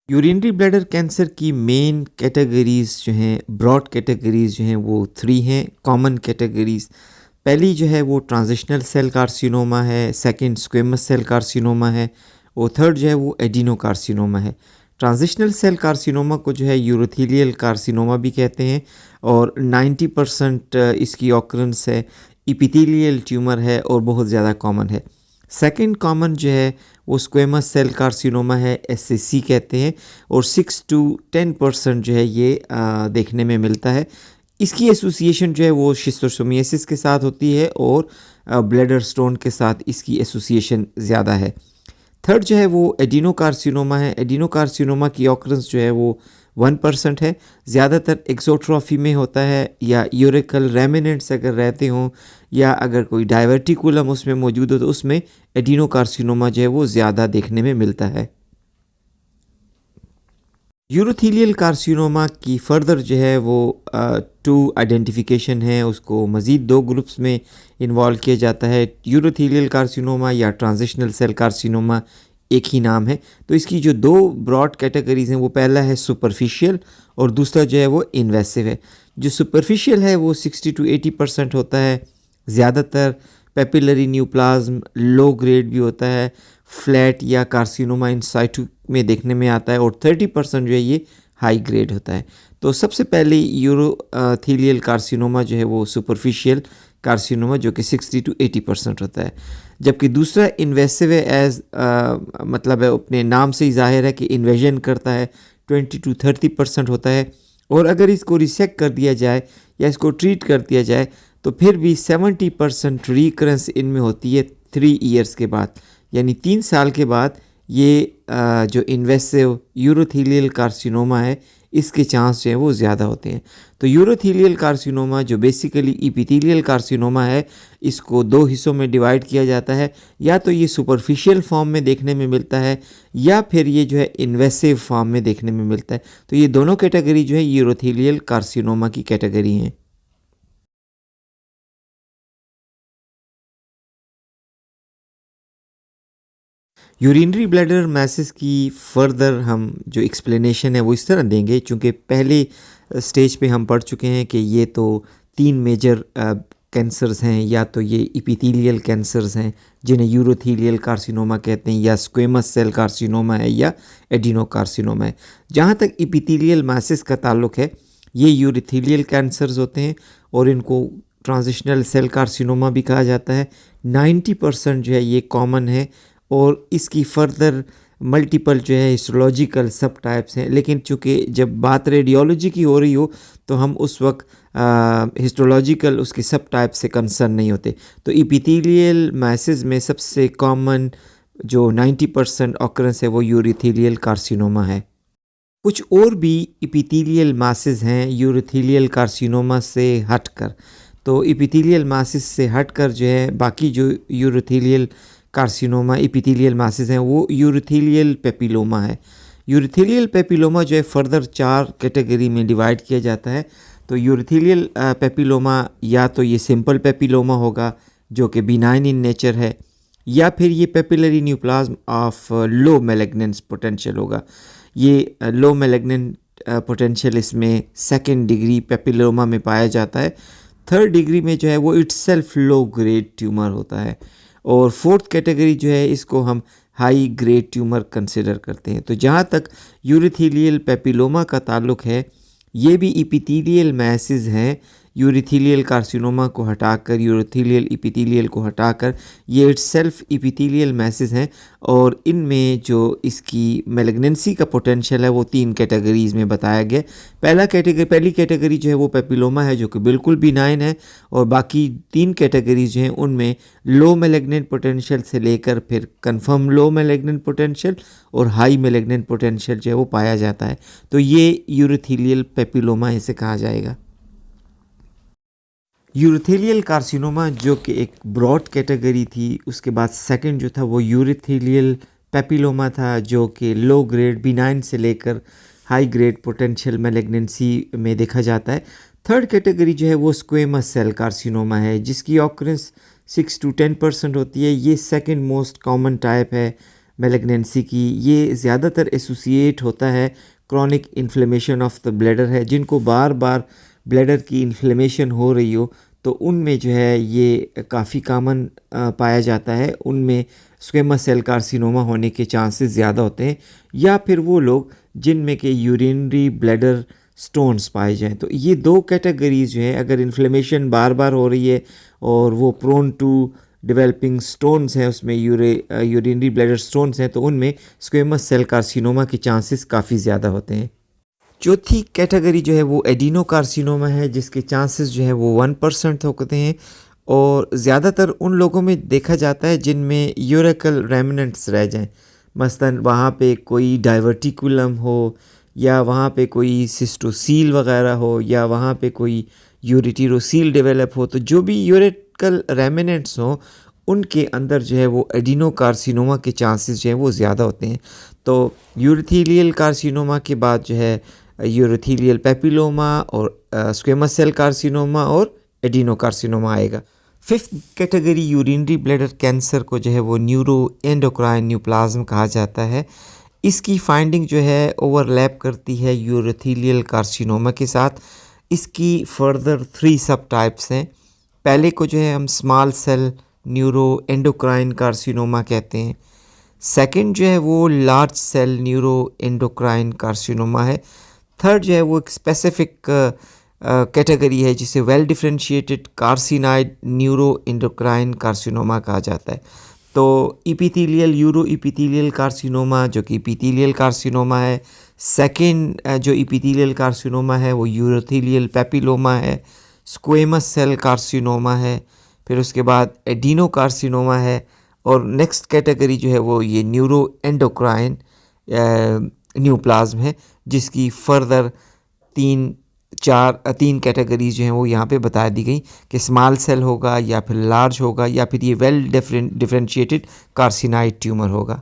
Urinary bladder cancer की main categories जो हैं, ब्रॉड कैटेगरीज जो हैं वो 3 हैं कॉमन कैटेगरीज। पहली जो है वो ट्रांजिशनल सेल कार्सिनोमा है, सेकंड स्क्वेमस सेल कार्सिनोमा है और थर्ड जो है वो एडिनो कार्सिनोमा है। ट्रांजिशनल सेल कार्सिनोमा को जो है यूरोथेलियल कार्सिनोमा भी कहते हैं और 90% इसकी ऑकरेंस है, इपिथेलियल ट्यूमर है और बहुत ज़्यादा कॉमन है। सेकंड कॉमन जो है वो स्क्वेमस सेल कार्सिनोमा है, एससीसी कहते हैं और 6 to 10% जो है ये देखने में मिलता है। इसकी एसोसिएशन जो है वो शिस्टोसोमियासिस के साथ होती है और ब्लैडर स्टोन के साथ इसकी एसोसिएशन ज़्यादा है। थर्ड जो है वो एडिनोकार्सिनोमा है। एडिनोकार्सिनोमा की ऑकरेंस जो है वो 1% है। ज़्यादातर एक्सोट्रॉफी में होता है या यूरिकल रेमिनेंट्स अगर रहते हों या अगर कोई डायवर्टिकुलम उसमें मौजूद हो तो उसमें एडिनोकार्सिनोमा जो है वो ज़्यादा देखने में मिलता है। यूरोथेलियल कार्सिनोमा की फ़र्दर जो है वो 2 आइडेंटिफिकेशन है, उसको मज़ीद 2 ग्रुप्स में इन्वॉल्व किया जाता है। यूरोथेलियल कार्सिनोमा या ट्रांजिशनल सेल कार्सिनोमा एक ही नाम है। तो इसकी जो 2 ब्रॉड कैटेगरीज़ हैं वो पहला है सुपरफिशियल और दूसरा जो है वो इन्वेसिव है। जो सुपरफिशियल है वो 60 to 80% होता है। ज़्यादातर पेपिलरी न्यूप्लाज्म लो ग्रेड भी होता है, फ्लैट या कार्सिनोमा इन साइटू में देखने में आता है और 30% जो है ये हाई ग्रेड होता है। तो सबसे पहले यूरोथेलियल कार्सिनोमा जो है वो सुपरफिशियल कार्सिनोमा जो कि 60 to 80% होता है, जबकि दूसरा इन्वेसिव है। मतलब है अपने नाम से ही जाहिर है कि इन्वेजन करता है, 20 to 30% होता है और अगर इसको रिसेक्ट कर दिया जाए या इसको ट्रीट कर दिया जाए तो फिर भी 70% रिकरेंस इनमें होती है 3 ईयर्स के बाद, यानी 3 साल के बाद ये जो इन्वेसिव यूरोथेलियल कार्सिनोमा है इसके चांस जो है वो ज़्यादा होते हैं। तो यूरोथेलियल कार्सिनोमा जो बेसिकली इपिथेलियल कार्सिनोमा है इसको 2 हिस्सों में डिवाइड किया जाता है, या तो ये सुपरफिशियल फॉर्म में देखने में मिलता है या फिर ये जो है इन्वेसिव फॉर्म में देखने में मिलता है। तो ये दोनों कैटेगरी जो है यूरोथेलियल कार्सिनोमा की कैटेगरी हैं। यूरिनरी ब्लैडर मैसेस की फ़र्दर हम जो एक्सप्लेनेशन है वो इस तरह देंगे, चूँकि पहले स्टेज पे हम पढ़ चुके हैं कि ये तो 3 मेजर कैंसर्स हैं, या तो ये इपिथेलियल कैंसर्स हैं जिन्हें यूरोथेलियल कार्सिनोमा कहते हैं, या स्क्वेमस सेल कार्सिनोमा है, या एडिनोकार्सिनोमा है। जहाँ तक इपिथेलियल मैसेस का ताल्लुक़ है ये यूरोथेलियल कैंसर्स होते हैं और इनको ट्रांजिशनल सेल कार्सिनोमा भी कहा जाता है। 90% जो है ये कॉमन है और इसकी फ़र्दर मल्टीपल जो है हिस्टोलॉजिकल सब टाइप्स हैं, लेकिन चूँकि जब बात रेडियोलॉजी की हो रही हो तो हम उस वक्त हिस्टोलॉजिकल उसके सब टाइप से कंसर्न नहीं होते। तो इपिथेलियल मैसेस में सबसे कॉमन जो 90% ऑकरेंस है वो यूरोथेलियल कार्सिनोमा है। कुछ और भी इपिथेलियल मासेस हैं यूरोथेलियल कार्सिनोमा से हटकर। तो इपिथेलियल मासेस से हटकर जो है बाकी जो यूरोथेलियल कार्सिनोमा इपिथेलियल मासेस हैं वो यूरोथेलियल पेपिलोमा है। यूरोथेलियल पेपिलोमा जो है फ़र्दर 4 कैटेगरी में डिवाइड किया जाता है। तो यूरोथेलियल पेपिलोमा या तो ये सिंपल पेपिलोमा होगा जो कि बिनाइन इन नेचर है, या फिर ये papillary neoplasm of low malignant potential होगा। ये लो मैलिग्नेंट पोटेंशियल इसमें 2nd डिग्री पेपिलोमा में पाया जाता है। 3rd डिग्री में जो है वो इट्सेल्फ लो ग्रेड ट्यूमर होता है और 4th कैटेगरी जो है इसको हम हाई ग्रेड ट्यूमर कंसिडर करते हैं। तो जहाँ तक यूरोथेलियल पेपिलोमा का ताल्लुक़ है ये भी इपिथेलियल मैसेस हैं। यूरोथेलियल कार्सिनोमा को हटाकर, यूरोथेलियल इपिथेलियल को हटाकर ये इट्सेल्फ इपिथेलियल मैसेस हैं और इनमें जो इसकी मैलिग्नेंसी का पोटेंशियल है वो 3 कैटेगरीज़ में बताया गया। पहली कैटेगरी जो है वो पेपिलोमा है जो कि बिल्कुल बिनाइन है और बाकी 3 कैटेगरीज जो हैं उनमें लो मैलिग्नेंट पोटेंशियल से लेकर फिर कंफर्म लो मैलिग्नेंट पोटेंशियल और हाई मैलिग्नेंट पोटेंशियल जो है वो पाया जाता है। तो ये यूरोथेलियल पेपिलोमा इसे कहा जाएगा। यूरोथेलियल कार्सिनोमा जो कि एक ब्रॉड कैटेगरी थी, उसके बाद सेकंड जो था वो यूरोथेलियल पेपिलोमा था जो कि लो ग्रेड बिनाइन से लेकर हाई ग्रेड पोटेंशियल मैलिग्नेंसी में देखा जाता है। 3rd कैटेगरी जो है वो स्क्वेमस सेल कार्सिनोमा है जिसकी ऑकरेंस 6 to 10% होती है। ये 2nd मोस्ट कॉमन टाइप है मैलिग्नेंसी की, ये ज़्यादातर एसोसिएट होता है chronic inflammation of the bladder है। जिनको बार बार ब्लैडर की इन्फ्लेमेशन हो रही हो तो उनमें जो है ये काफ़ी कॉमन पाया जाता है, उनमें स्क्वेमस सेल कार्सिनोमा होने के चांसेस ज़्यादा होते हैं। या फिर वो लोग जिनमें के यूरिनरी ब्लैडर स्टोन्स पाए जाएँ। तो ये दो कैटेगरीज जो है, अगर इन्फ्लेमेशन बार बार हो रही है और वो प्रोन टू डेवलपिंग स्टोन्स हैं, उसमें यूरिनरी ब्लैडर स्टोन्स हैं, तो उनमें स्क्वेमस सेल कार्सिनोमा के चांसेस काफ़ी ज़्यादा होते हैं। चौथी कैटेगरी जो है वो एडिनोकार्सिनोमा है, जिसके चांसेस जो है वो 1% होते हैं और ज़्यादातर उन लोगों में देखा जाता है जिनमें यूरेकल रेमिनेंट्स रह जाएं। मसलन वहाँ पे कोई डाइवर्टिकुलम हो, या वहाँ पे कोई सिस्टोसील वगैरह हो, या वहाँ पे कोई यूरिटिरोसील डेवलप हो। तो जो भी यूरेकल रेमिनेंट्स हों उनके अंदर जो है वो एडिनोकार्सिनोमा के चांसेस जो हैं वो ज़्यादा होते हैं। तो यूरोथेलियल कार्सिनोमा के बाद जो है यूरोथेलियल पेपिलोमा और स्क्वेमस सेल कार्सिनोमा और एडिनोकार्सिनोमा आएगा। Fifth category urinary bladder cancer को जो है वो न्यूरो एंडोक्राइन न्यूप्लाज्म कहा जाता है। इसकी फाइंडिंग जो है ओवरलैप करती है यूरोथेलियल कार्सिनोमा के साथ। इसकी फर्दर 3 सब टाइप्स हैं। पहले को जो है हम small cell neuro endocrine carcinoma कहते हैं। सेकंड जो है वो large cell neuro endocrine carcinoma है। थर्ड जो है वो एक स्पेसिफिक कैटेगरी है जिसे well differentiated carcinoid neuro endocrine carcinoma कहा जाता है। तो इपिथेलियल यूरो इपिथेलियल कार्सिनोमा जो कि इपिथेलियल कार्सिनोमा है। सेकंड जो इपिथेलियल कार्सिनोमा है वो यूरोथेलियल पेपिलोमा है। स्क्वेमस सेल कार्सिनोमा है। फिर उसके बाद एडिनो कार्सिनोमा है। और नेक्स्ट कैटेगरी जो है वो ये न्यूरो एंडोक्राइन न्यूप्लाज्म है, जिसकी फर्दर तीन कैटेगरीज जो हैं वो यहाँ पे बता दी गई कि स्मॉल सेल होगा या फिर लार्ज होगा या फिर ये वेल डिफरेंशिएटेड कार्सिनाइड ट्यूमर होगा।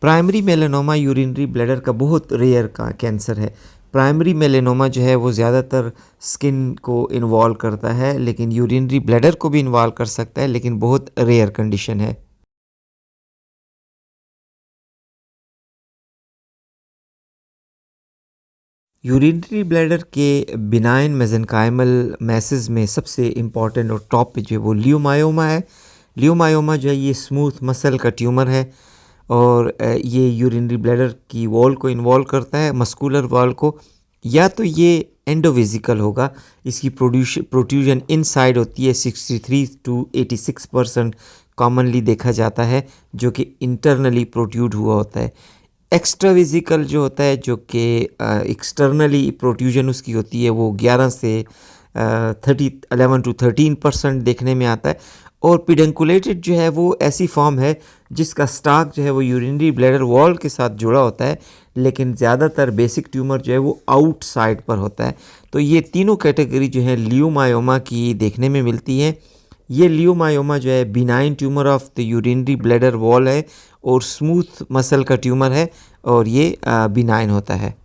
प्राइमरी मेलानोमा यूरिनरी ब्लैडर का बहुत रेयर कैंसर है। प्राइमरी मेलानोमा जो है वो ज़्यादातर स्किन को इन्वॉल्व करता है, लेकिन यूरिनरी ब्लैडर को भी इन्वॉल्व कर सकता है, लेकिन बहुत रेयर कंडीशन है। यूरिनरी ब्लैडर के बिनाइन मेसेंकाइमल मैसेज में सबसे इम्पॉर्टेंट और टॉप पे जो है वो लियोमायोमा है। लियोमायोमा जो है ये स्मूथ मसल का ट्यूमर है और ये यूरिनरी ब्लैडर की वॉल को इन्वॉल्व करता है, मस्कुलर वॉल को। या तो ये एंडोवेजिकल होगा, इसकी प्रोट्रूजन इनसाइड होती है, 63 to 86% कॉमनली देखा जाता है, जो कि इंटरनली प्रोट्रूड हुआ होता है। एक्स्ट्रावेजिकल जो होता है, जो कि एक्सटर्नली प्रोट्रूजन उसकी होती है, वो 11 से 11 to 13% देखने में आता है। और पिडेंकुलेटेड जो है वो ऐसी फॉर्म है जिसका स्टाक जो है वो यूरिनरी ब्लैडर वॉल के साथ जुड़ा होता है, लेकिन ज़्यादातर बेसिक ट्यूमर जो है वो आउटसाइड पर होता है। तो ये तीनों कैटेगरी जो है लियोमायोमा की देखने में मिलती है। ये लियोमायोमा जो है benign tumour of the urinary bladder wall है और स्मूथ मसल का ट्यूमर है और ये बिनाइन होता है।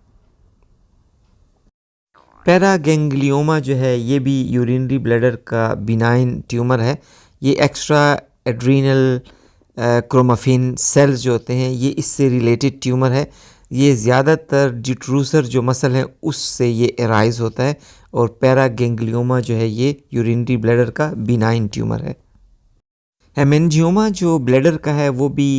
पैरागैंग्लियोमा जो है ये भी यूरिनरी ब्लैडर का बिनाइन ट्यूमर है। ये एक्स्ट्रा एड्रीनल क्रोमाफिन सेल्स जो होते हैं ये इससे रिलेटेड ट्यूमर है। ये ज़्यादातर डिट्रूसर जो मसल है उससे ये एराइज होता है और पैरागैंग्लियोमा जो है ये यूरिनरी ब्लैडर का बिनाइन ट्यूमर है। हेमेंजियोमा जो ब्लैडर का है वो भी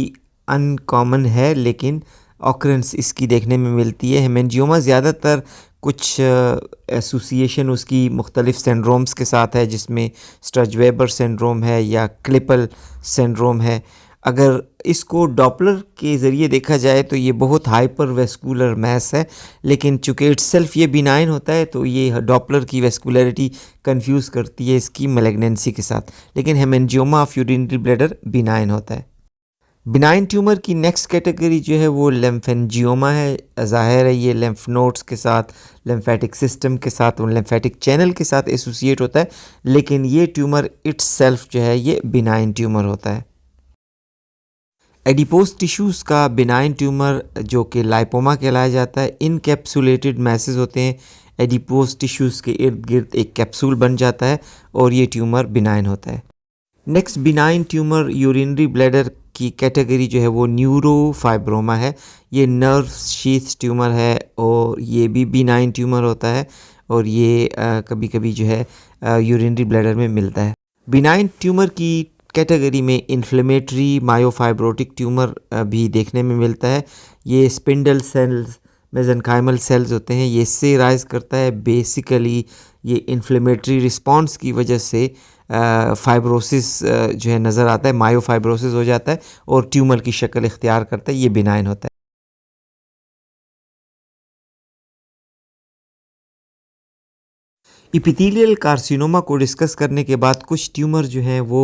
अनकॉमन है, लेकिन ऑकरेंस इसकी देखने में मिलती है। हेमेंजियोमा ज़्यादातर कुछ एसोसिएशन उसकी मुख्तलिफ सिंड्रोम्स के साथ है, जिसमें स्ट्रच-वेबर सिंड्रोम है या क्लिपल सिंड्रोम है। अगर इसको डॉपलर के ज़रिए देखा जाए तो ये बहुत हाइपर वेस्कुलर मैस है, लेकिन चूँकि इटसेल्फ ये बिनाइन होता है तो ये डॉपलर की वेस्कुलरिटी कंफ्यूज करती है इसकी मैलिग्नेंसी के साथ, लेकिन haemangioma of urinary bladder benign होता है। बिनाइन ट्यूमर की नेक्स्ट कैटेगरी जो है वो लिम्फेंजियोमा है। ज़ाहिर है ये लिम्फ नोड्स के साथ, लिम्फेटिक सिस्टम के साथ और लिम्फेटिक चैनल के साथ एसोसिएट होता है, लेकिन ये ट्यूमर इट्सेल्फ जो है ये बिनाइन ट्यूमर होता है। एडिपोज टिश्यूज़ का बिनाइन ट्यूमर जो कि लाइपोमा कहलाया जाता है, इनकैप्सुलेटेड मैसेज होते हैं। एडिपोज टिश्यूज़ के इर्द गिर्द एक कैप्सूल बन जाता है और ये ट्यूमर बिनाइन होता है। Next benign tumour urinary bladder की कैटेगरी जो है वो न्यूरोफाइब्रोमा है। ये नर्व शीथ ट्यूमर है और ये भी बिनाइन ट्यूमर होता है और ये कभी कभी जो है यूरिनरी ब्लैडर में मिलता है। बिनाइन ट्यूमर की कैटेगरी में इन्फ्लेमेटरी मायोफाइब्रोटिक ट्यूमर भी देखने में मिलता है। ये स्पिंडल सेल्स मेसेनकाइमल सेल्स होते हैं, ये इससे राइज करता है। बेसिकली ये इन्फ्लेमेटरी रिस्पॉन्स की वजह से फाइब्रोसिस जो है नज़र आता है, मायोफाइब्रोसिस हो जाता है और ट्यूमर की शक्ल इख्तियार करता है। ये बिनाइन होता है। इपिथेलियल कार्सिनोमा को डिस्कस करने के बाद कुछ ट्यूमर जो हैं वो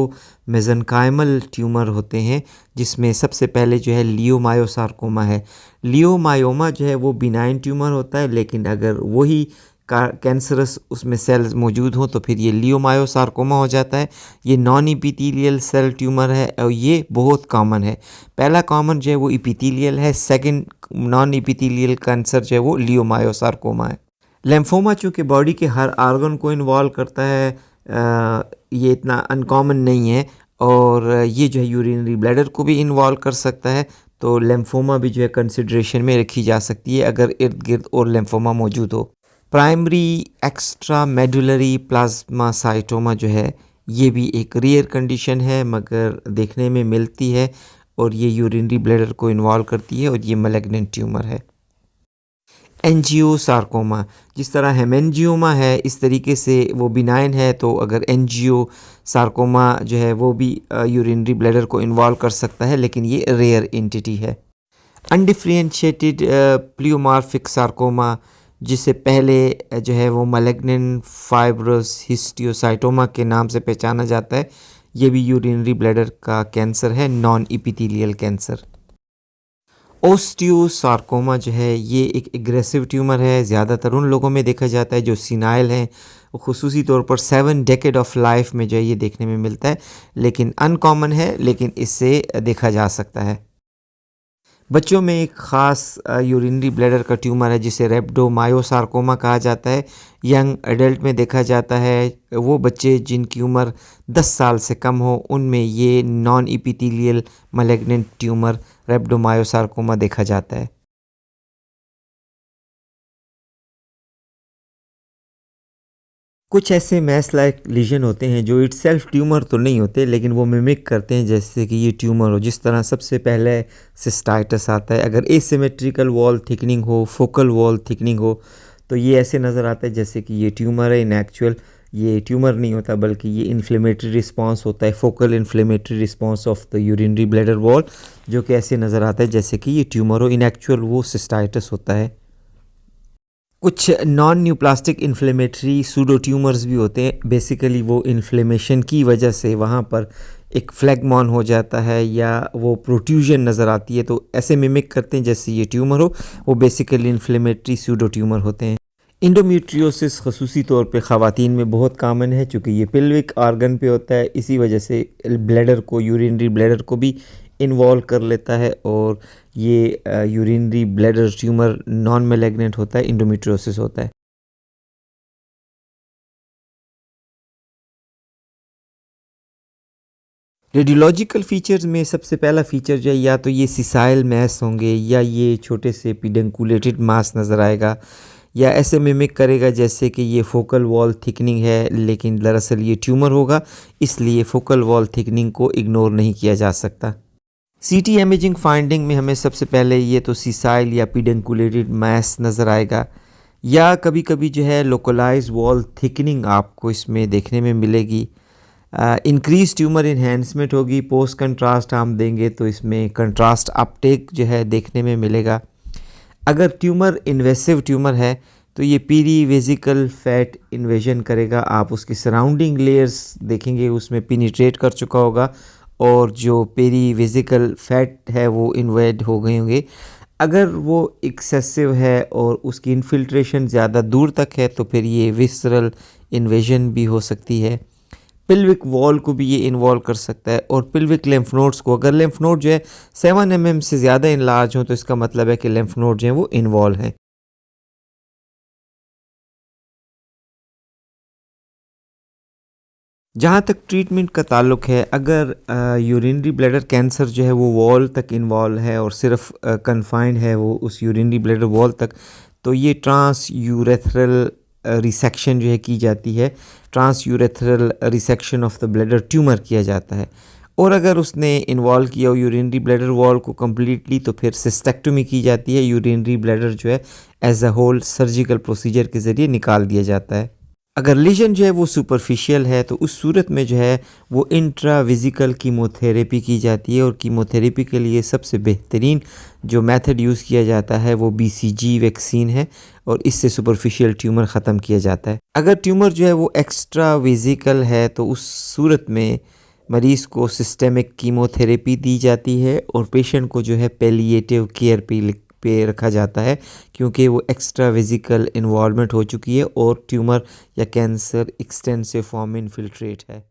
मेसेनकाइमल ट्यूमर होते हैं, जिसमें सबसे पहले जो है लियोमायोसार्कोमा है। लियोमायोमा जो है वो बिनाइन ट्यूमर होता है, लेकिन अगर वही कैंसरस उसमें सेल्स मौजूद हों तो फिर ये लियोमायोसार्कोमा हो जाता है। ये नॉन इपिथेलियल सेल ट्यूमर है और ये बहुत कॉमन है। पहला कॉमन जो है वो इपिथेलियल है, सेकंड नॉन इपिथेलियल कैंसर जो है वो लियोमायोसार्कोमा है। लिम्फोमा चूँकि बॉडी के हर आर्गन को इन्वॉल्व करता है, ये इतना अनकॉमन नहीं है और ये जो है यूरिनरी ब्लैडर को भी इन्वॉल्व कर सकता है। तो लिम्फोमा भी जो है कंसिडरेशन में रखी जा सकती है अगर इर्द गिर्द और लिम्फोमा मौजूद हो। प्राइमरी एक्स्ट्रा मेडुलरी प्लाज्मासाइटोमा जो है ये भी एक रेयर कंडीशन है मगर देखने में मिलती है और ये यूरिनरी ब्लैडर को इन्वॉल्व करती है और ये मैलिग्नेंट ट्यूमर है। एंजियोसार्कोमा, जिस तरह हेमेंजियोमा है इस तरीके से वो बिनाइन है, तो अगर एंजियोसार्कोमा जो है वो भी यूरिनरी ब्लैडर को इन्वॉल्व कर सकता है, लेकिन ये रेयर एंटिटी है। अनडिफ्रेंशिएटेड प्लियोमार्फिक सार्कोमा, जिसे पहले जो है वो मैलिग्नेंट फाइब्रस हिस्टियोसाइटोमा के नाम से पहचाना जाता है, ये भी यूरिनरी ब्लैडर का कैंसर है, नॉन इपिथेलियल कैंसर। ओस्टियोसार्कोमा जो है ये एक एग्रेसिव ट्यूमर है, ज़्यादातर उन लोगों में देखा जाता है जो सीनाइल हैं, खुसूसी तौर पर 7 डेकेड ऑफ लाइफ में जो है ये देखने में मिलता है, लेकिन अनकॉमन है, लेकिन इससे देखा जा सकता है। बच्चों में एक ख़ास यूरिनरी ब्लैडर का ट्यूमर है जिसे रेप्डोमायोसार्कोमा कहा जाता है। यंग एडल्ट में देखा जाता है। वो बच्चे जिनकी उम्र 10 साल से कम हो उनमें ये नॉन इपिथेलियल मैलिग्नेंट ट्यूमर रेप्डोमायोसार्कोमा देखा जाता है। कुछ ऐसे मैस लाइक लीजन होते हैं जो इटसेल्फ ट्यूमर तो नहीं होते, लेकिन वो मिमिक करते हैं जैसे कि ये ट्यूमर हो। जिस तरह सबसे पहले सिस्टाइटिस आता है, अगर एसिमेट्रिकल वॉल थिकनिंग हो, फोकल वॉल थिकनिंग हो, तो ये ऐसे नज़र आता है जैसे कि ये ट्यूमर है। इन एक्चुअल ये ट्यूमर नहीं होता बल्कि ये इन्फ्लेमेटरी रिस्पांस होता है, focal inflammatory response of the urinary bladder wall, जो कि ऐसे नज़र आता है जैसे कि ये ट्यूमर हो। इन एक्चुअल वो सिस्टाइटिस होता है। कुछ non neoplastic inflammatory pseudo tumours भी होते हैं। बेसिकली वो इन्फ्लेमेशन की वजह से वहाँ पर एक फ्लैगमॉन हो जाता है या वो प्रोट्यूजन नज़र आती है, तो ऐसे मिमिक करते हैं जैसे ये ट्यूमर हो। वो बेसिकली इन्फ्लेमेटरी सूडो ट्यूमर होते हैं। इंडोमेट्रियोसिस खसूसी तौर पे ख़वातीन में बहुत कामन है, चूँकि ये पिल्विक आर्गन पे होता है, इसी वजह से ब्लैडर को, यूरिनरी ब्लैडर को भी इन्वॉल्व कर लेता है और ये urinary bladder tumour non malignant होता है, इंडोमेट्रियोसिस होता है। रेडियोलॉजिकल फीचर्स में सबसे पहला फीचर जो है या तो ये सिसाइल मैस होंगे या ये छोटे से पिडेंकुलेटेड मास नज़र आएगा, या ऐसे मिमिक करेगा जैसे कि ये फोकल वॉल थिकनिंग है, लेकिन दरअसल ये ट्यूमर होगा, इसलिए फोकल वॉल थिकनिंग को इग्नोर नहीं किया जा सकता। सीटी इमेजिंग फाइंडिंग में हमें सबसे पहले ये तो सिसाइल या पिडेंकुलेटेड मैस नज़र आएगा, या कभी कभी जो है लोकलाइज वॉल थिकनिंग आपको इसमें देखने में मिलेगी। इंक्रीज ट्यूमर इन्हेंसमेंट होगी। पोस्ट कंट्रास्ट हम देंगे तो इसमें कंट्रास्ट अपटेक जो है देखने में मिलेगा। अगर ट्यूमर इन्वेसिव ट्यूमर है तो ये पीरी वेजिकल फैट इन्वेजन करेगा, आप उसकी सराउंडिंग लेयर्स देखेंगे उसमें पिनिट्रेट कर चुका होगा और जो पेरी वेजिकल फैट है वो इन्वेड हो गए होंगे। अगर वो एक्सेसिव है और उसकी इन्फिल्ट्रेशन ज़्यादा दूर तक है तो फिर ये विसरल इन्वेजन भी हो सकती है। पिल्विक वॉल को भी ये इन्वॉल्व कर सकता है और पिल्विक लिम्फ नोड्स को, अगर लिम्फ नोड जो है 7 mm से ज़्यादा इनलार्ज हो तो इसका मतलब है कि लिम्फ नोड जो है वो इन्वॉल्व हैं। जहाँ तक ट्रीटमेंट का ताल्लुक है, अगर यूरिनरी ब्लैडर कैंसर जो है वो वॉल तक इन्वॉल्व है और सिर्फ कन्फाइंड है वो उस यूरिनरी ब्लैडर वॉल तक, तो ये ट्रांस यूरेथ्रल रिसेक्शन जो है की जाती है। Transurethral resection of the bladder tumour किया जाता है। और अगर उसने इन्वॉल्व किया हो यूरिनरी ब्लैडर वॉल को कम्प्लीटली, तो फिर सिस्टेक्टोमी की जाती है। यूरिनरी ब्लैडर जो है as a whole surgical procedure के ज़रिए निकाल दिया जाता है। अगर लीजन जो है वो सुपरफिशियल है, तो उस सूरत में जो है वो इंट्राविजिकल कीमोथेरेपी की जाती है। और कीमोथेरेपी के लिए सबसे बेहतरीन जो मेथड यूज़ किया जाता है वो BCG वैक्सीन है, और इससे सुपरफिशियल ट्यूमर ख़त्म किया जाता है। अगर ट्यूमर जो है वो एक्स्ट्राविजिकल है, तो उस सूरत में मरीज़ को सिस्टेमिक कीमोथेरेपी दी जाती है और पेशेंट को जो है पैलिएटिव केयर पे रखा जाता है, क्योंकि वो एक्स्ट्रा विजिकल इन्वॉल्वमेंट हो चुकी है और ट्यूमर या कैंसर एक्सटेंसिव फॉर्म में इन्फिल्ट्रेट है।